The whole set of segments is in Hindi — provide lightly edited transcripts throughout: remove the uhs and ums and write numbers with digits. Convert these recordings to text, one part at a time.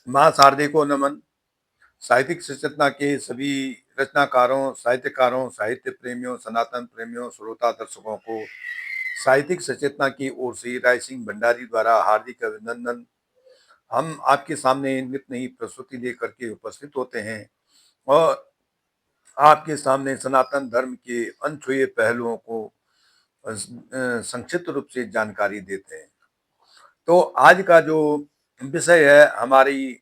माँ शारदे को नमन। साहित्यिक सचेतना के सभी रचनाकारों, साहित्यकारों, साहित्य प्रेमियों, सनातन प्रेमियों, श्रोता दर्शकों को साहित्यिक सचेतना की ओर से राय सिंह भंडारी द्वारा हार्दिक अभिनंदन। हम आपके सामने नित नई प्रस्तुति लेकर के उपस्थित होते हैं और आपके सामने सनातन धर्म के अनछुए पहलुओं को संक्षिप्त रूप से जानकारी देते हैं। तो आज का जो विषय है हमारी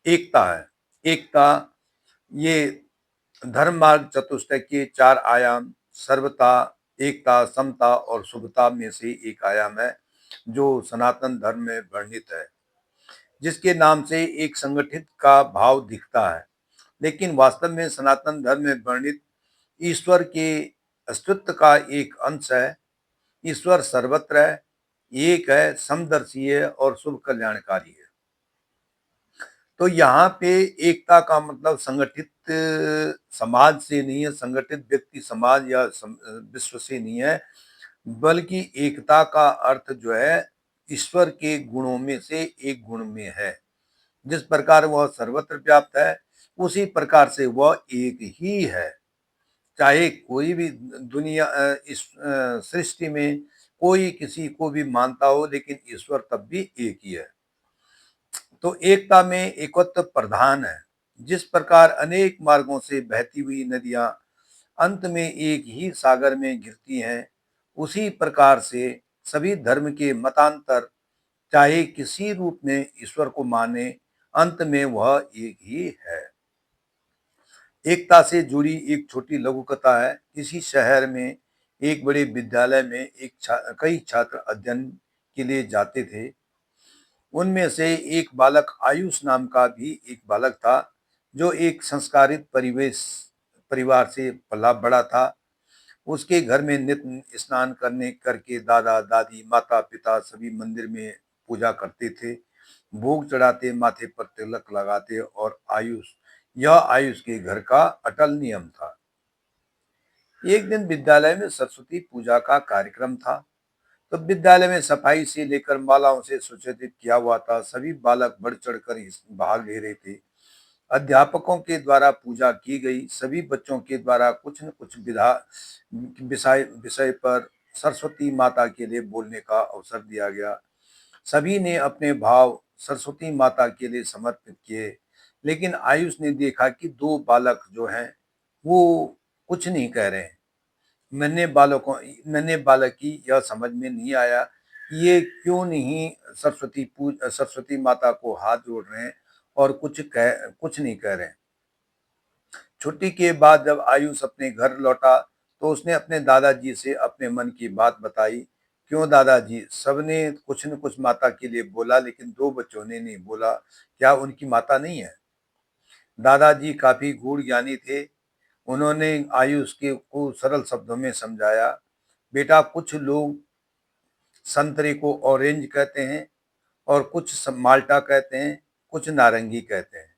एकता है। एकता ये धर्म मार्ग चतुष्टय के 4 आयाम सर्वता, एकता, समता और शुभता में से एक आयाम है जो सनातन धर्म में वर्णित है, जिसके नाम से एक संगठित का भाव दिखता है। लेकिन वास्तव में सनातन धर्म में वर्णित ईश्वर के अस्तित्व का एक अंश है। ईश्वर सर्वत्र है, एक है, समदर्शी है और शुभ कल्याणकारी है। तो यहाँ पे एकता का मतलब संगठित समाज से नहीं है, संगठित व्यक्ति समाज या विश्व से नहीं है, बल्कि एकता का अर्थ जो है ईश्वर के गुणों में से एक गुण में है। जिस प्रकार वह सर्वत्र व्याप्त है, उसी प्रकार से वह एक ही है। चाहे कोई भी दुनिया इस सृष्टि में कोई किसी को भी मानता हो, लेकिन ईश्वर तब भी एक ही है। तो एकता में एकत्व प्रधान है। जिस प्रकार अनेक मार्गों से बहती हुई नदियां अंत में एक ही सागर में गिरती हैं, उसी प्रकार से सभी धर्म के मतांतर चाहे किसी रूप में ईश्वर को माने, अंत में वह एक ही है। एकता से जुड़ी एक छोटी लघु कथा है। किसी शहर में एक बड़े विद्यालय में कई छात्र अध्ययन के लिए जाते थे। उनमें से एक बालक आयुष नाम का भी एक बालक था, जो एक संस्कारित परिवार से पला बड़ा था। उसके घर में नित्य स्नान करने करके दादा दादी माता पिता सभी मंदिर में पूजा करते थे, भोग चढ़ाते, माथे पर तिलक लगाते और यह आयुष के घर का अटल नियम था। एक दिन विद्यालय में सरस्वती पूजा का कार्यक्रम था। तो विद्यालय में सफाई से लेकर मालाओं से सुसज्जित किया हुआ था। सभी बालक बढ़ चढ़कर इस भाग ले रहे थे। अध्यापकों के द्वारा पूजा की गई। सभी बच्चों के द्वारा कुछ न कुछ विधा विषय विषय पर सरस्वती माता के लिए बोलने का अवसर दिया गया। सभी ने अपने भाव सरस्वती माता के लिए समर्पित किए। लेकिन आयुष ने देखा कि दो बालक जो हैं वो कुछ नहीं कह रहे हैं। नन्हे बालक की यह समझ में नहीं आया कि ये क्यों नहीं सरस्वती माता को हाथ जोड़ रहे हैं और कुछ नहीं कह रहे हैं। छुट्टी के बाद जब आयुष अपने घर लौटा तो उसने अपने दादाजी से अपने मन की बात बताई। क्यों दादाजी, सबने कुछ न कुछ माता के लिए बोला, लेकिन दो बच्चों ने नहीं बोला, क्या उनकी माता नहीं है? दादाजी काफी गूढ़ ज्ञानी थे। उन्होंने आयुष के को सरल शब्दों में समझाया। बेटा, कुछ लोग संतरे को ऑरेंज कहते हैं और कुछ माल्टा कहते हैं, कुछ नारंगी कहते हैं,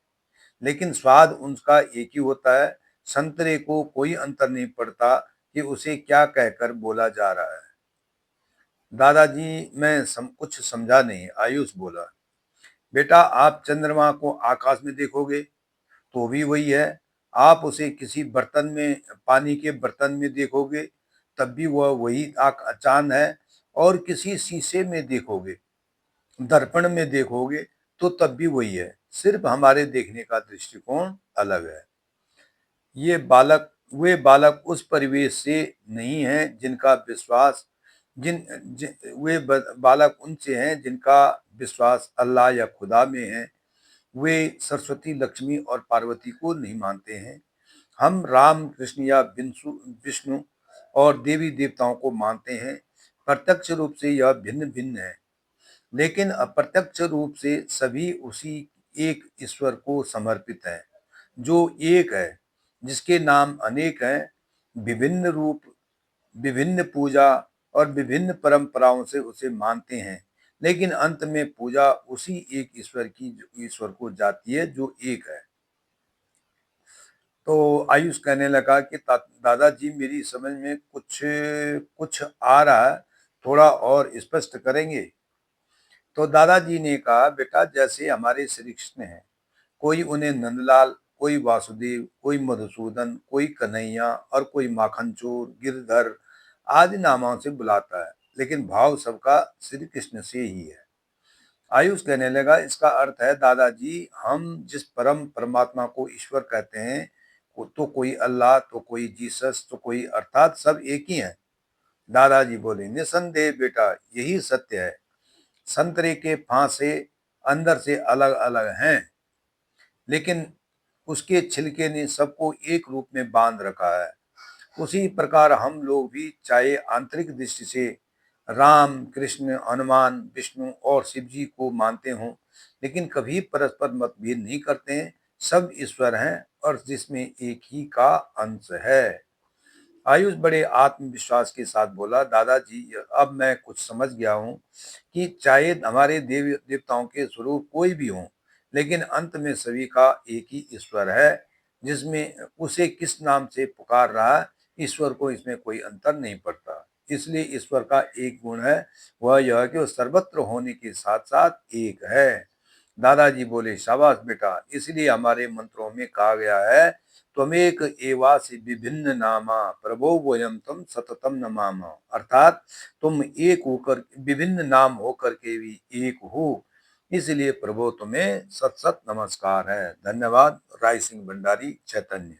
लेकिन स्वाद उनका एक ही होता है। संतरे को कोई अंतर नहीं पड़ता कि उसे क्या कहकर बोला जा रहा है। दादाजी, मैं कुछ समझा नहीं, आयुष बोला। बेटा, आप चंद्रमा को आकाश में देखोगे तो भी वही है। आप उसे किसी बर्तन में, पानी के बर्तन में देखोगे तब भी वह वही चांद है, और किसी शीशे में देखोगे, दर्पण में देखोगे तो तब भी वही है। सिर्फ हमारे देखने का दृष्टिकोण अलग है। वे बालक उस परिवेश से नहीं हैं जिनका विश्वास जिन, जिन वे बालक उनसे हैं जिनका विश्वास अल्लाह या खुदा में है। वे सरस्वती, लक्ष्मी और पार्वती को नहीं मानते हैं। हम राम, कृष्ण या विष्णु और देवी देवताओं को मानते हैं। प्रत्यक्ष रूप से यह भिन्न भिन्न है, लेकिन अप्रत्यक्ष रूप से सभी उसी एक ईश्वर को समर्पित हैं, जो एक है, जिसके नाम अनेक हैं। विभिन्न रूप, विभिन्न पूजा और विभिन्न परंपराओं से उसे मानते हैं, लेकिन अंत में पूजा उसी एक ईश्वर को जाती है जो एक है। तो आयुष कहने लगा कि दादाजी, मेरी समझ में कुछ कुछ आ रहा है, थोड़ा और स्पष्ट करेंगे? तो दादाजी ने कहा, बेटा जैसे हमारे श्री कृष्ण हैं, कोई उन्हें नंदलाल, कोई वासुदेव, कोई मधुसूदन, कोई कन्हैया और कोई माखन चोर, गिरधर आदि नामों से बुलाता है, लेकिन भाव सबका श्री कृष्ण से ही है। आयुष कहने लगा, इसका अर्थ है दादाजी, हम जिस परम परमात्मा को ईश्वर कहते हैं, तो कोई अल्लाह, तो कोई जीसस, तो कोई, अर्थात सब एक ही है। दादाजी बोले, निसंदेह बेटा, यही सत्य है। संतरे के फांसे अंदर से अलग अलग हैं, लेकिन उसके छिलके ने सबको एक रूप में बांध रखा है। उसी प्रकार हम लोग भी चाहे आंतरिक दृष्टि से राम, कृष्ण, हनुमान, विष्णु और शिव जी को मानते हों, लेकिन कभी परस्पर मतभेद नहीं करते हैं। सब ईश्वर हैं और जिसमें एक ही का अंश है। आयुष बड़े आत्मविश्वास के साथ बोला, दादाजी अब मैं कुछ समझ गया हूँ कि चाहे हमारे देव देवताओं के स्वरूप कोई भी हों, लेकिन अंत में सभी का एक ही ईश्वर है। जिसमें उसे किस नाम से पुकार रहा है, ईश्वर को इसमें कोई अंतर नहीं पड़ता। इसलिए ईश्वर का एक गुण है, वह यह है कि वह सर्वत्र होने के साथ साथ एक है। दादाजी बोले, शाबाश बेटा, इसलिए हमारे मंत्रों में कहा गया है, त्वमेक एवासि विभिन्न नामा प्रभो वयम तम सततम नमामा, अर्थात तुम एक होकर, विभिन्न नाम होकर के भी एक हो, इसलिए प्रभु तुम्हें सत सत नमस्कार है। धन्यवाद। राय सिंह भंडारी, चैतन्य।